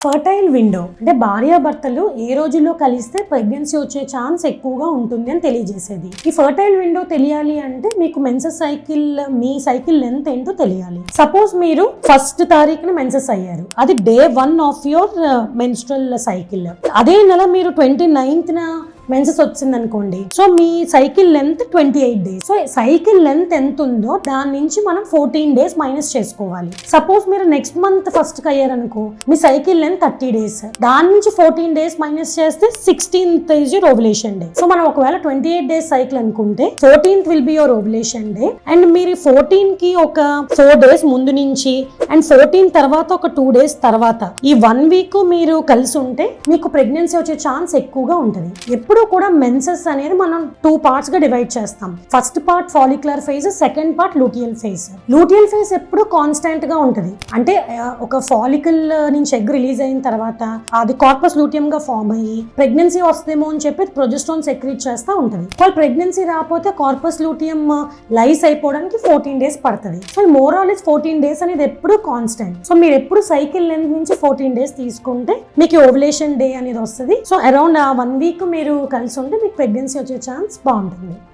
Fertile window అంటే భార్యాభర్తలు ఏ రోజుల్లో కలిస్తే ప్రెగ్నెన్సీ వచ్చే ఛాన్స్ ఎక్కువగా ఉంటుంది అని తెలియజేసేది. ఈ ఫర్టైల్ విండో తెలియాలి అంటే మీకు మెన్సెస్ సైకిల్, మీ సైకిల్ లెంత్ ఏంటో తెలియాలి. సపోజ్ మీరు 1st తారీఖున మెన్సెస్ అయ్యారు, అది day 1 of your menstrual cycle. అదే నెల మీరు 29న మెన్సెస్ వచ్చింది అనుకోండి, సో మీ cycle length 28 days. So cycle length ఎంత ఉందో దాని నుంచి మనం 14 డేస్ మైనస్ చేసుకోవాలి. సపోజ్ మీరు నెక్స్ట్ మంత్ 1st అయ్యారనుకో, మీ సైకిల్ లెంత్ 30 డేస్, దాని నుంచి 14 డేస్ మైనస్ చేస్తే 16th is your ovulation day. So మనం ఒకవేళ 28 డేస్ సైకిల్ అనుకుంటే 14th will be your ovulation day. And మీరు 14 కి ఒక 4 డేస్ ముందు నుంచి అండ్ 14 తర్వాత ఒక 2 డేస్ తర్వాత ఈ 1 వీక్ మీరు కలిసి ఉంటే మీకు ప్రెగ్నెన్సీ వచ్చే ఛాన్స్ ఎక్కువగా ఉంటుంది. ఎప్పుడు కూడా మెన్సెస్ అనేది మనం 2 పార్ట్స్ గా డివైడ్ చేస్తాం. First part follicular phase, second part luteal phase. Luteal phase ఎప్పుడు కాన్స్టెంట్ గా ఉంటుంది. అంటే ఒక ఫాలికల్ నుంచి ఎగ్ రిలీజ్ అయిన తర్వాత అది కార్పస్ లూటియం గా ఫామ్ అయ్యి ప్రెగ్నెన్సీ వస్తేమో అని చెప్పి ప్రొజెస్ట్రాన్ సెక్రీట్ చేస్తూ ఉంటుంది. వాళ్ళు ప్రెగ్నెన్సీ రాకపోతే కార్పస్ లూటియం లైస్ అయిపోవడానికి 14 డేస్ పడుతుంది. So more or less 14 days అనేది ఎప్పుడు కాన్స్టెంట్. సో మీరు ఎప్పుడు సైకిల్ లెంత్ నుంచి 14 డేస్ తీసుకుంటే మీకు ఓవులేషన్ డే అనేది వస్తుంది. సో అరౌండ్ 1 వీక్ మీరు కలిసి ఉంటే మీకు ప్రెగ్నెన్సీ వచ్చే ఛాన్స్ బాగుంటుంది.